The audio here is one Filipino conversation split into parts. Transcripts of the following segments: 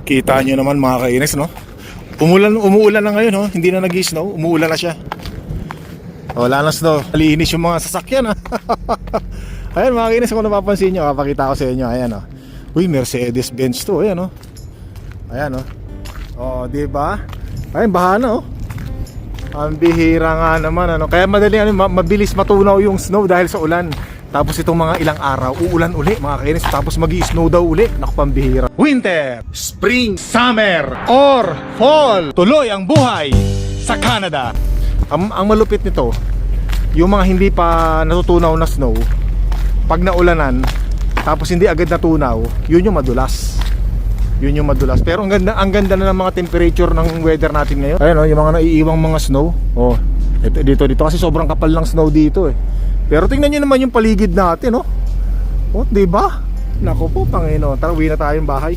Kita nyo naman mga kainis, no? Umuulan na ngayon, no? Hindi na nag-snow, umuulan na siya. Wala na snow. Linis yung mga sasakyan, ha? Ayan mga kainis, kung napapansin nyo, papakita ko sa inyo. Ayan, no? Uy, Mercedes-Benz to, ayan, no? Ayan, no? Oh, diba? Ayan, baha na, oh. Ang bihira nga naman, ano? Kaya madali, mabilis matunaw yung snow dahil sa ulan. Tapos itong mga ilang araw, uulan uli mga kainis. Tapos mag-i-snow daw uli. Naku, pambihira. Winter, spring, summer, or fall. Tuloy ang buhay sa Canada. Ang malupit nito, yung mga hindi pa natutunaw na snow, pag naulanan, tapos hindi agad natunaw, yun yung madulas. Yun yung madulas. Pero ang ganda na ng mga temperature ng weather natin ngayon. Ayan, oh, yung mga naiiwang mga snow. Oh, dito kasi sobrang kapal ng snow dito, eh. Pero tingnan nyo naman yung paligid natin, no? Oh, diba? Naku po, Panginoon. Tara, uwi na tayong bahay.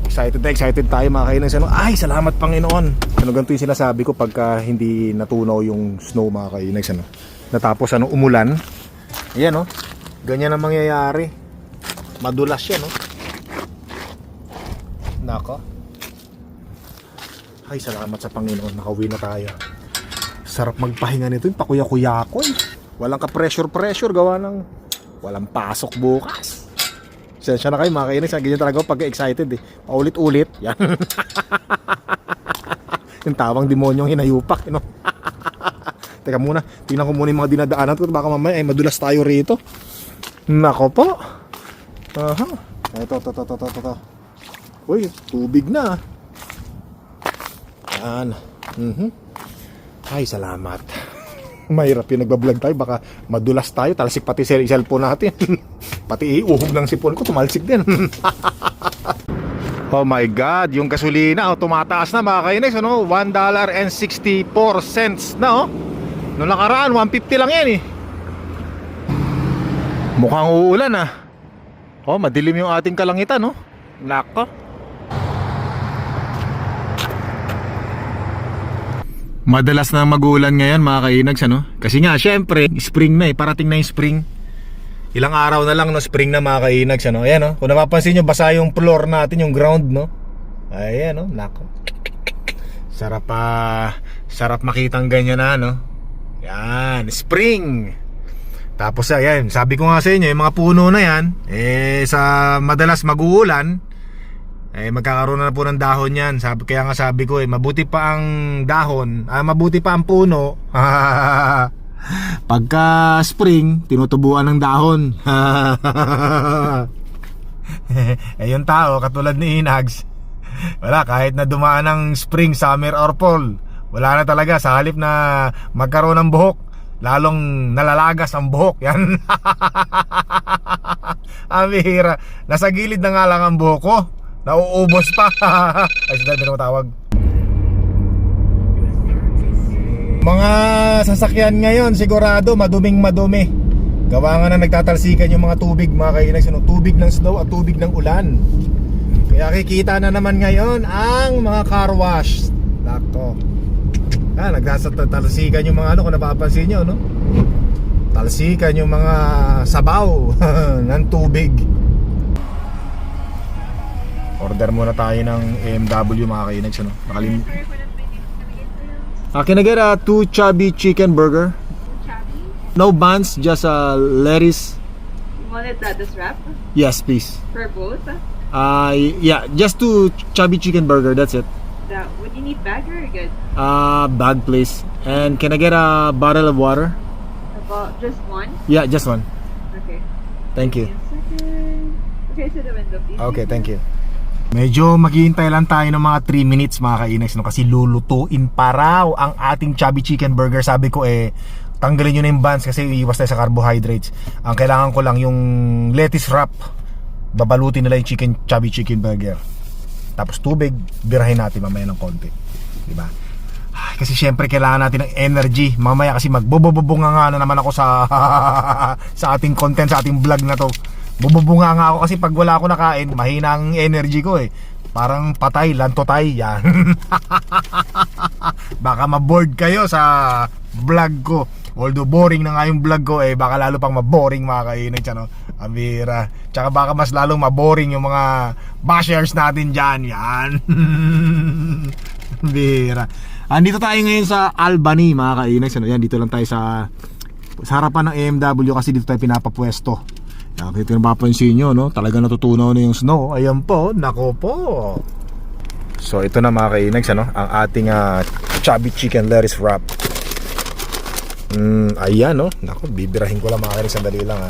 Excited tayo mga kainis. Ay, salamat Panginoon. Ganito yung sinasabi ko pagka hindi natunaw yung snow mga kainis. Natapos umulan. Ayan, no? Ganyan ang mangyayari. Madulas yan, no? Nako. Ay, salamat sa Panginoon. Nakauwi na tayo. Sarap magpahinga nito. Yung pakuya-kuya-koy. Walang ka-pressure gawa ng walang pasok bukas. Sensya na kayo mga kainis. Ganyan talaga pagka excited, eh. Paulit-ulit. Yan. Yung tawang demonyong hinayupak, you know? Teka muna, tingnan ko muna yung mga dinadaanan ko. Baka mamaya ay madulas tayo rito. Nako po. Aha. Ito. Uy, tubig na. Yan. Ay, salamat. Mahirap yung nagbablog tayo. Baka madulas tayo. Talsik pati sa cellphone natin. Pati uhog ng sipon ko, tumalsik din. Oh my God, yung gasolina, oh, tumataas na mga kainis, ano? $1.64 na, oh. Noong nakaraan, 150 lang yan, eh. Mukhang uulan, ah. Oh, madilim yung ating kalangitan, no? Nako. Madalas na mag-uulan ngayon mga kainags, ano? Kasi nga, syempre, spring na, eh. Parating na yung spring. Ilang araw na lang, no? Spring na mga kainags, ano? Ayan, no? Kung napapansin nyo, basa yung floor natin, yung ground, no? Ayan, no? Nako. Sarap makitang ganyan na, no? Yan, spring. Tapos, ayan, sabi ko nga sa inyo, yung mga puno na yan, sa madalas mag-uulan, magkakaroon na po ng dahon yan. Kaya nga sabi ko, mabuti pa ang dahon, mabuti pa ang puno. Pagka spring, tinutubuan ng dahon. Yung tao, katulad ni Inags, wala, kahit na dumaan ng spring, summer or fall, wala na talaga. Sa halip na magkaroon ng buhok, lalong nalalagas ang buhok. Yan. Ang bihira. Nasa gilid na nga lang ang buhok ko, nauubos pa. Ay, sila din tawag. Mga sasakyan ngayon sigurado maduming madumi. Gawa nga na nagtatalsikan yung mga tubig mga kainis, tubig ng snow at tubig ng ulan. Kaya kikita na naman ngayon ang mga car wash. Nako. Nagtatalsikan yung mga kung napapansin nyo, no? Talsikan yung mga sabaw ng tubig. Order muna tayo ng AMW mga kainis, no? Can I get a 2 chubby chicken burger? Chubby? No buns, just lettuce. You wanted this wrap? Yes, please. For both? Yeah, just 2 chubby chicken burger, that's it. Would you need bag or good? Bag please. And can I get a bottle of water? About just one? Yeah, just one. Okay. Thank you. Okay, to the window please. Okay, thank you. Medyo maghihintay lang tayo ng mga 3 minutes mga kainags, no? Kasi lulutuin pa raw ang ating chubby chicken burger. Sabi ko tanggalin nyo na yung buns kasi iwas tayo sa carbohydrates. Ang kailangan ko lang yung lettuce wrap. Babalutin nila yung chubby chicken burger. Tapos tubig, birahin natin mamaya ng konti, diba? Kasi syempre kailangan natin ng energy mamaya kasi magbububunga nga na naman ako sa sa ating content, sa ating vlog na to. Bububunga nga ako kasi pag wala ako nakain, mahina ang energy ko, parang patay, lantotay yan. Baka ma-bored kayo sa vlog ko. Although boring na nga yung vlog ko, baka lalo pang ma-boring mga kainis, ano? Ambira. Tsaka baka mas lalong maboring yung mga bashers natin dyan. Yan. Ambira. Andito tayo ngayon sa Albany mga kainags. Ano, yan, dito lang tayo sa harapan ng AMW kasi dito tayo pinapapwesto. Yan, dito yung mapapansin nyo, no? Talaga natutunaw na yung snow. Ayan po, nako po. So ito na mga kainags, ano? Ang ating chubby chicken lettuce wrap. Ayan, no? Nako, bibirahin ko lang mga kainags. Sandali lang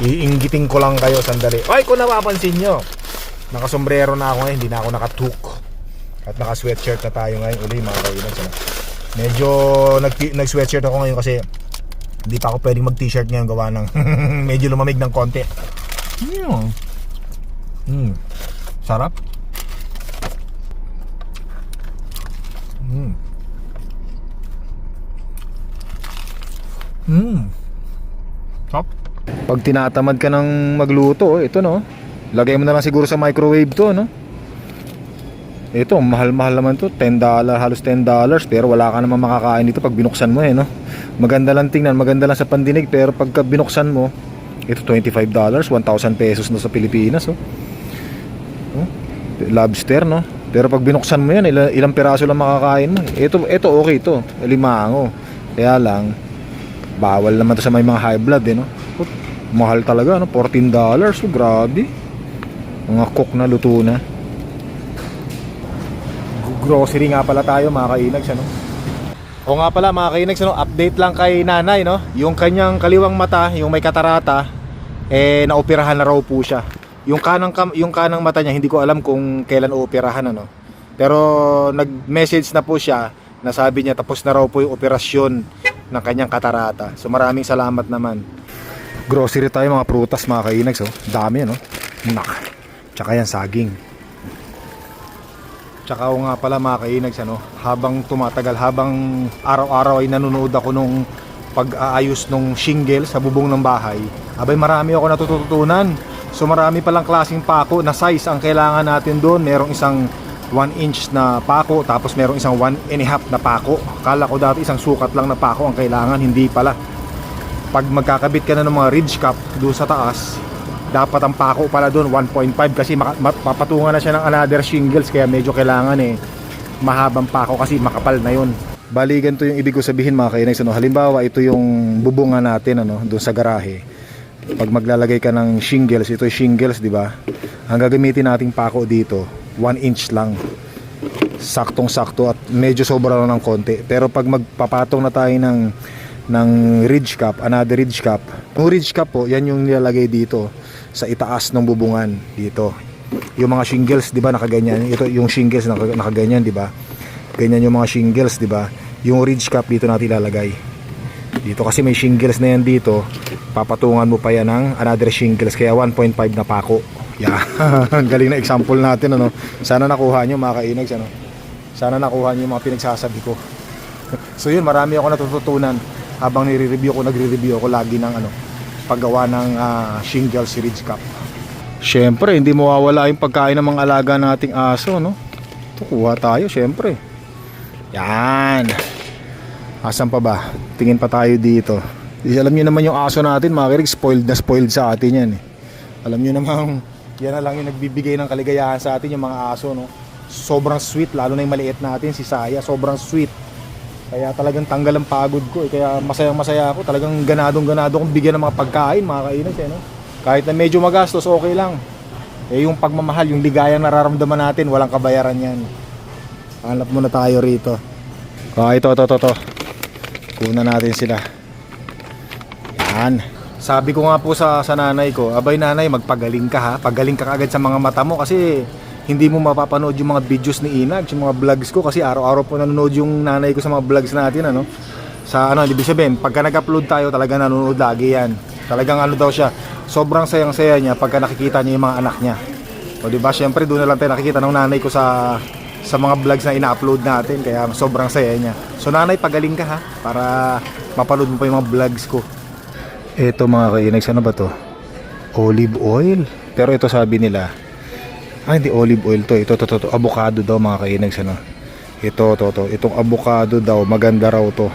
iinggitin ko lang kayo sandali. Ay, kung napapansin nyo, nakasombrero na ako ngayon. Hindi na ako nakatuk. At naka-sweatshirt na tayo ngayon uli mga kainags, ano? Medyo nag-sweatshirt ako ngayon kasi hindi pa ako pwedeng mag-t-shirt ngayon gawa ng medyo lumamig ng konti. Sarap. Sarap. Pag tinatamad ka ng magluto, ito no, lagay mo na lang siguro sa microwave to, no. Ito, mahal-mahal naman to, $10, halos $10, pero wala ka naman makakain dito pag binuksan mo no. Maganda lang tingnan, maganda lang sa pandinig, pero pagka binuksan mo, ito $25, 1,000 pesos na sa Pilipinas, oh. Lobster, no. Pero pag binuksan mo yan, ilang piraso lang makakain mo. Ito okay to, limango. Kaya lang, bawal naman to sa may mga high blood, no. Mahal talaga, no, $14, so grabe. Mga cook na luto na. Grocery nga pala tayo mga kainags, ano. O nga pala mga kainags, ano, update lang kay nanay, no. Yung kanyang kaliwang mata, yung may katarata, naoperahan na raw po siya. Yung kanang mata niya, hindi ko alam kung kailan ooperahan, ano. Pero nag-message na po siya, na sabi niya tapos na raw po yung operasyon ng kanyang katarata. So maraming salamat naman. Grocery tayo, mga prutas mga kainags, oh. Dami, no. Tsaka yan saging. Tsaka o nga pala mga kainags, ano, habang tumatagal, habang araw-araw ay nanonood ako nung pag-aayos nung shingle sa bubong ng bahay, abay marami ako natututunan. So marami palang klaseng pako na size ang kailangan natin doon. Merong isang 1 inch na pako, tapos merong isang 1.5 na pako. Kala ko dati isang sukat lang na pako ang kailangan, hindi pala. Pag magkakabit ka na ng mga ridge cap doon sa taas, dapat ang pako pala doon 1.5 kasi papatungan na siya ng another shingles, kaya medyo kailangan mahabang pako kasi makapal na yun. Bali ganito yung ibig ko sabihin mga kainags, ano. Halimbawa ito yung bubungan natin, ano, doon sa garahe. Pag maglalagay ka ng shingles, ito yung shingles, di ba? Ang gagamitin nating pako dito 1 inch lang, saktong sakto, at medyo sobra lang ng konti. Pero pag magpapatong na tayo ng ridge cap, another ridge cap, yung ridge cap po, yan yung nilalagay dito sa itaas ng bubungan dito. Yung mga shingles, 'di ba, nakaganyan. Ito yung shingles nakaganyan, 'di ba? Ganyan yung mga shingles, 'di ba? Yung ridge cap dito natin ilalagay. Dito kasi may shingles na yan dito. Papatungan mo pa yan ng another shingles, kaya 1.5 na pako. Yeah. Ang galing na example natin, ano. Sana nakuha niyo mga kainags, ano. Sana nakuha niyo yung mga pinagsasabi ko. So yun, marami ako natututunan habang nagre-review ako lagi ng paggawa ng shingles ridge cap. Syempre, hindi mawawala yung pagkain ng mga alaga nating aso, no? Ito, kuha tayo, syempre. Yan. Asan pa ba? Tingin pa tayo dito. Alam niyo naman yung aso natin, mga kirig, spoiled na spoiled sa atin yan, Alam niyo naman, yan na lang yung nagbibigay ng kaligayahan sa atin, yung mga aso, no? Sobrang sweet, lalo na yung maliit natin, si Saya, sobrang sweet. Kaya talagang tanggal ang pagod ko, Kaya masayang-masaya ako. Talagang ganadong-ganado kong bigyan ng mga pagkain, mga kainags, no? Kahit na medyo magastos, okay lang. Yung pagmamahal, yung ligayang nararamdaman natin, walang kabayaran yan. Hanap muna tayo rito. Ito. Kuna natin sila. Yan. Sabi ko nga po sa nanay ko, abay nanay, magpagaling ka ha. Pagaling ka agad sa mga mata mo kasi hindi mo mapapanood yung mga videos ni Inag, yung mga vlogs ko, kasi araw-araw po nanonood yung nanay ko sa mga vlogs natin, ano. Sa ibig sabihin, pagka nag-upload tayo, talaga nanonood lagi yan. Talagang daw siya, sobrang sayang-saya niya pagka nakikita niya yung mga anak niya. O diba, syempre doon na lang tayo nakikita ng nanay ko sa mga vlogs na ina-upload natin, kaya sobrang saya niya. So nanay, pagaling ka ha, para mapanood mo pa yung mga vlogs ko. Ito mga kainags, ano ba to? Olive oil. Pero ito sabi nila, hindi olive oil to. Ito avocado daw mga kainags, ano. Itong avocado daw, maganda raw to.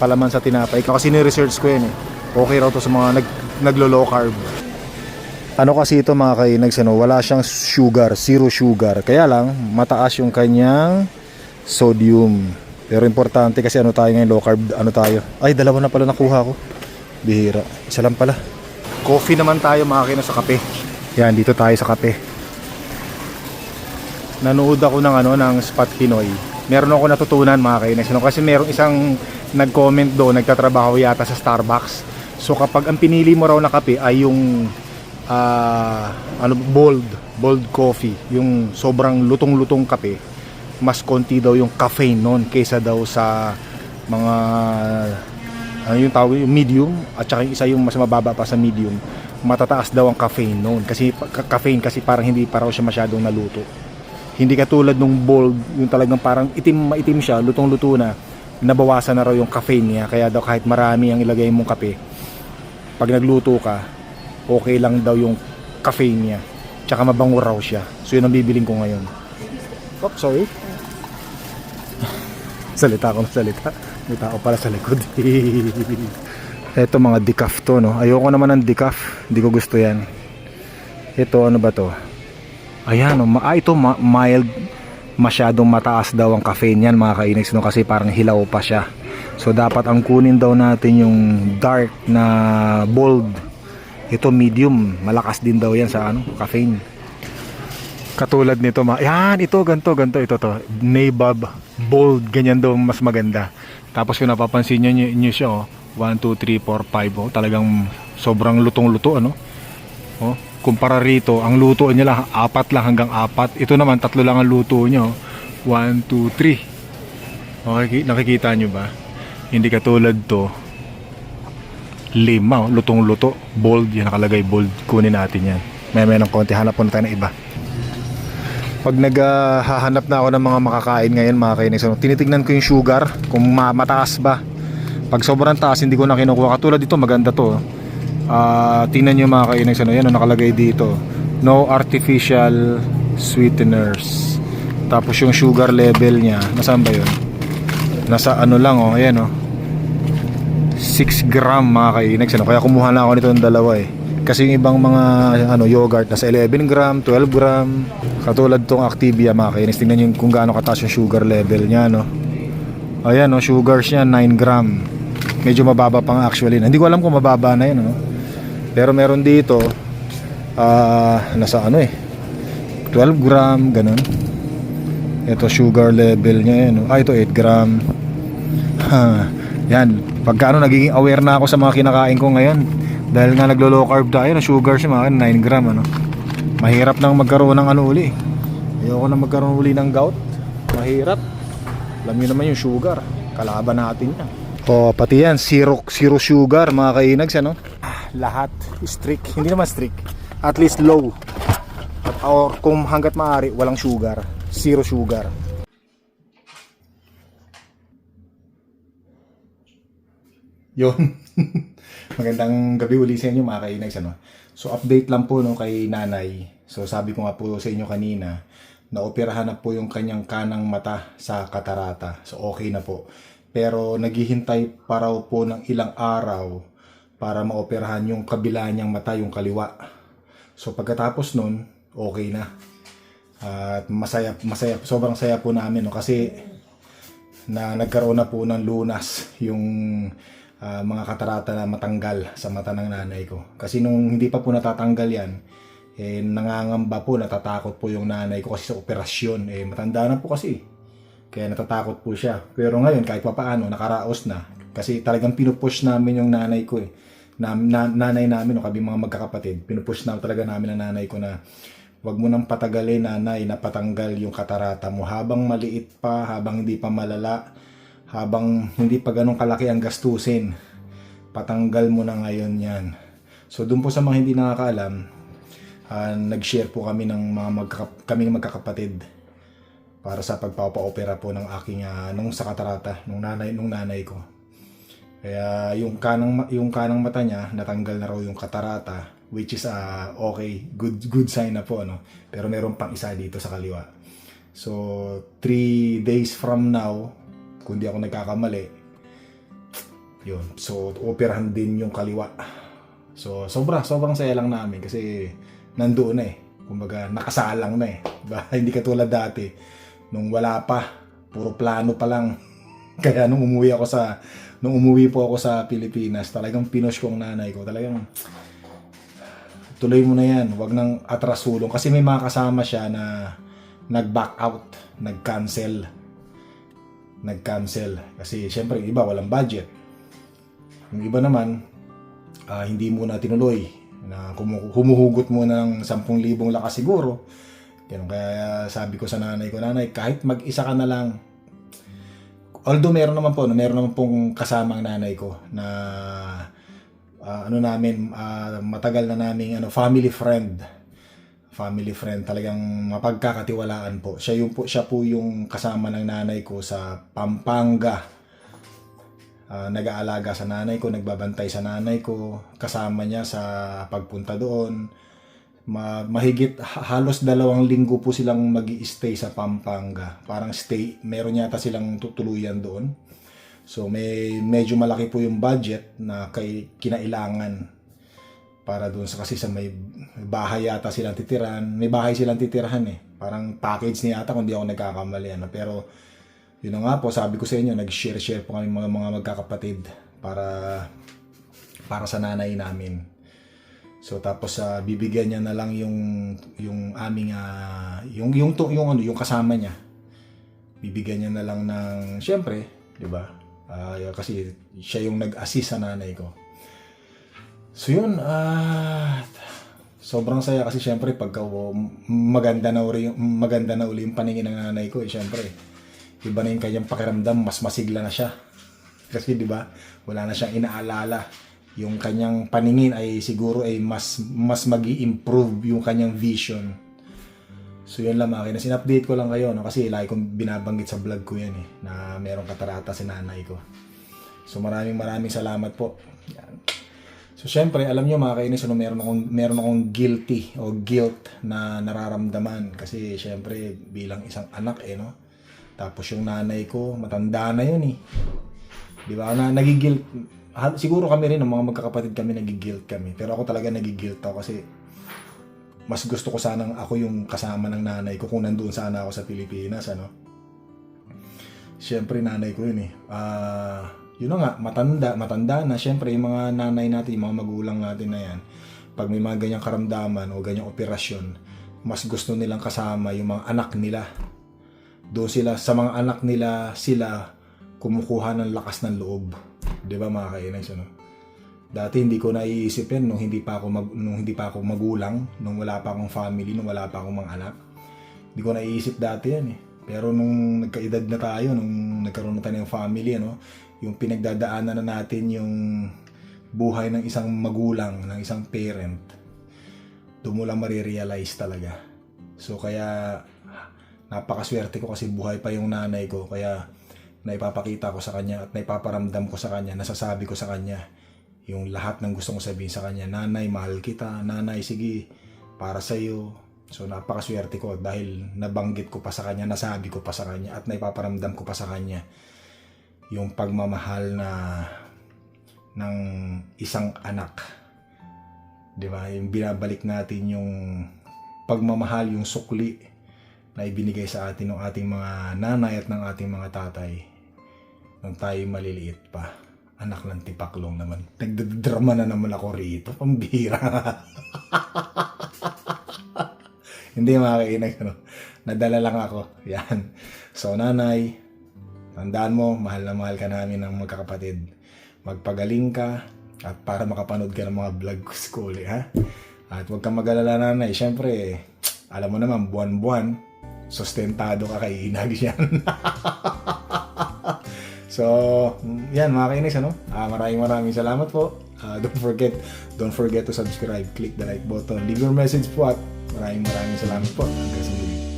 Palaman sa tinapay. Kasi ni-research ko yan Okay raw to sa mga naglo-low carb. Ano kasi ito mga kainags, ano, wala siyang sugar, zero sugar. Kaya lang, mataas yung kanyang sodium. Pero importante kasi ano tayo ngayon, low carb, ano tayo. Ay, dalawa na pala nakuha ko. Bihira. Isa lang pala. Coffee naman tayo mga kainags sa kape. Yan, dito tayo sa kape. Nanood ako ng ng Spot Pinoy. Meron ako natutunan mga kainags, ano, kasi merong isang nag-comment doon, nagtatrabaho yata sa Starbucks. So kapag ang pinili mo raw na kape ay yung bold coffee, yung sobrang lutong-lutong kape, mas konti daw yung caffeine noon kaysa daw sa mga yung tawag yung medium, at saka yung isa yung mas mababa pa sa medium, matataas daw ang caffeine noon kasi caffeine parang hindi pa raw siya masyadong naluto. Hindi katulad nung bold, yung talagang parang maitim siya, lutong-luto na, nabawasan na raw yung caffeine niya, kaya daw kahit marami ang ilagay mong kape, pag nagluto ka, okay lang daw yung caffeine niya. Tsaka mabango raw siya. So yun ang bibiling ko ngayon. Oh, sorry. Salita ako ng salita. May tao pala sa likod. Ito mga decaf to, no? Ayoko naman ng decaf. Hindi ko gusto yan. Ito, ano ba to? Ayan, no? Ito mild. Masyadong mataas daw ang caffeine yan mga kainags, no? Kasi parang hilaw pa siya. So dapat ang kunin daw natin yung dark na bold. Ito medium, malakas din daw yan sa caffeine. Katulad nito, yan, ito, ganto, ito to. Nabob, bold, ganyan daw mas maganda. Tapos kung napapansin nyo siya, 1, 2, 3, 4, 5, talagang sobrang lutong-luto, ano? Oh, kumpara rito, ang luto niya lang, 4 lang hanggang 4. Ito naman, 3 lang ang luto niya, 1, 2, 3. Okay, nakikita nyo ba? Hindi katulad to, 5, lutong-luto, bold, yan nakalagay bold, kunin natin yan. May ng konti, hanap po na tayo ng iba. Pag naghahanap na ako ng mga makakain ngayon mga kainags, tinitignan ko yung sugar, kung mataas ba. Pag sobrang taas, hindi ko na kinukuha. Katulad dito, maganda to. Tingnan nyo mga kainags, yan ang nakalagay dito, no artificial sweeteners. Tapos yung sugar level nya, nasaan ba yun? Nasa lang, ayan 6 gram mga kainags, kaya kumuha na ako nito ng dalawa kasi yung ibang mga yogurt nasa 11 gram, 12 gram. Katulad tong Activia mga kainags, tingnan nyo kung gaano kataas yung sugar level nya, ayan, sugars nya 9 gram. Medyo mababa pang actually, hindi ko alam kung mababa na yun, pero meron dito nasa 12 gram, ganun. Ito sugar level nya yan, ito 8 gram. Yan, pagka nagiging aware na ako sa mga kinakain ko ngayon, dahil nga naglo-low carb tayo, sugar siya mga 9 gram, mahirap nang magkaroon ng uli. Ayoko na magkaroon uli ng gout, mahirap. Alam niyo naman yung sugar, kalaban natin yan. Pati yan, zero sugar mga kainags, lahat strict, hindi naman strict, at least low, or kung hanggat maaari walang sugar, zero sugar. Yun. Magandang gabi uli sa inyo mga kainags, So update lang po kay nanay. So sabi ko nga po sa inyo kanina, naoperahan na po yung kanyang kanang mata sa katarata. So okay na po. Pero naghihintay pa raw po ng ilang araw para maoperahan yung kabila niyang mata, yung kaliwa. So pagkatapos nun, okay na. At masaya, sobrang saya po namin kasi na nagkaroon na po ng lunas yung mga katarata na matanggal sa mata ng nanay ko. Kasi nung hindi pa po natatanggal yan, nangangamba po, natatakot po yung nanay ko kasi sa operasyon. Matanda na po kasi. Kaya natatakot po siya. Pero ngayon, kahit papaano, nakaraos na. Kasi talagang pinupush namin yung nanay ko nanay namin, kami mga magkakapatid. Pinupush na talaga namin ang nanay ko na wag mo nang patagalin nanay na patanggal yung katarata mo. Habang maliit pa, habang hindi pa malala, habang hindi pa ganun kalaki ang gastusin, patanggal mo na ngayon yan. So doon po sa mga hindi nakakaalam, nag-share po kami ng kaming magkakapatid para sa pagpapa-opera po ng aking nung sa katarata nung nanay ko. Kaya yung kanang mata niya natanggal na raw yung katarata, which is okay, good sign na po, pero meron pang isa dito sa kaliwa. So 3 days from now, kung di ako nagkakamali, yun, so operahan din yung kaliwa. So, sobrang saya lang namin kasi nandoon na eh. Kumbaga, nakasalang na eh. Diba? Hindi katulad dati. Nung wala pa, puro plano pa lang. Kaya nung umuwi po ako sa Pilipinas, talagang pinush ko ang nanay ko. Talagang, tuloy mo na yan. Huwag nang atras sulong. Kasi may mga kasama siya na nag-back out, nag-cancel. Kasi syempre, yung iba walang budget. Yung iba naman, hindi muna tinuloy. Na humuhugot muna ng 10,000 lakas siguro. Ganun, kaya sabi ko sa nanay ko, nanay, kahit mag-isa ka na lang. Although meron naman pong kasamang nanay ko na matagal na naming family friend talagang mapagkakatiwalaan po. Siya po yung kasama ng nanay ko sa Pampanga. Nag-aalaga sa nanay ko, nagbabantay sa nanay ko, kasama niya sa pagpunta doon. Mahigit halos 2 linggo po silang magi-stay sa Pampanga. Parang meron yata silang tutuluyan doon. So medyo malaki po yung budget na kinailangan para doon kasi sa may bahay yata silang titirahan. May bahay silang titirahan eh. Parang package niya yata kung di ako nagkakamali. Pero yun nga po, sabi ko sa inyo, nag-share po kami mga magkakapatid para sa nanay namin. So tapos bibigyan niya na lang yung aming yung kasama niya. Bibigyan niya na lang ng syempre, 'di ba? Kasi siya yung nag-assist sa nanay ko. So yun, sobrang saya kasi syempre pagka maganda na uli yung paningin ng nanay ko, syempre. Iba na yung kanyang pakiramdam, mas masigla na siya. Kasi 'di ba? Wala na siyang inaalala. Yung kanyang paningin ay siguro ay mas magi-improve yung kanyang vision. So yun lang mga kainis. In-update ko lang kayo kasi lagi kong binabanggit sa vlog ko yan na merong katarata si nanay ko. So maraming salamat po. Yan. So syempre, alam nyo mga kainis, meron akong guilty o guilt na nararamdaman kasi syempre bilang isang anak no. Tapos yung nanay ko, matanda na yun eh. Di ba? Nagigilt. Siguro kami rin, ng mga magkakapatid kami, nagigilt kami. Pero ako talaga nagigilt ako kasi mas gusto ko sanang ako yung kasama ng nanay ko kung nandoon sana ako sa Pilipinas, Siyempre, nanay ko yun eh. Yun nga, matanda na. Siyempre, yung mga nanay natin, yung mga magulang natin na yan, pag may mga ganyang karamdaman o ganyang operasyon, mas gusto nilang kasama yung mga anak nila. Doon sa mga anak nila, sila kumukuha ng lakas ng loob. 'Di ba mga kainis, Dati hindi ko naiisip yan nung hindi pa ako magulang, nung wala pa akong family, nung wala pa akong mga anak. Hindi ko naiisip dati yan eh. Pero nung nagkaedad na tayo, nung nagkaroon na tayo ng family, yung pinagdadaanan na natin yung buhay ng isang magulang, ng isang parent, doon mo lang marirealize talaga. So kaya napakaswerte ko kasi buhay pa yung nanay ko, kaya naipapakita ko sa kanya at naipaparamdam ko sa kanya, nasasabi ko sa kanya yung lahat ng gusto kong sabihin sa kanya. Nanay, mahal kita. Nanay, sige, para sa iyo. So napakaswerte ko dahil nabanggit ko pa sa kanya, nasabi ko pa sa kanya at naipaparamdam ko pa sa kanya yung pagmamahal ng isang anak. 'Di ba? Yung binabalik natin yung pagmamahal, yung sukli na ibinigay sa atin ng ating mga nanay at ng ating mga tatay nung tayo maliliit pa. Anak ng tipaklong naman. Nagdadrama na naman ako rito. Pambira. Hindi mga kainis, nadala lang ako. Yan. So nanay, tandaan mo, mahal na mahal ka namin ng magkakapatid. Magpagaling ka at para makapanood ka ng mga vlog ko ulit, ha? At huwag kang mag-alala nanay. Siyempre, alam mo naman, buwan-buwan, sustentado ka kay Inag yan. So, yan mga kainis, maraming salamat po. Don't forget to subscribe, click the like button, leave your message po at maraming salamat po. Hanggang sa muli.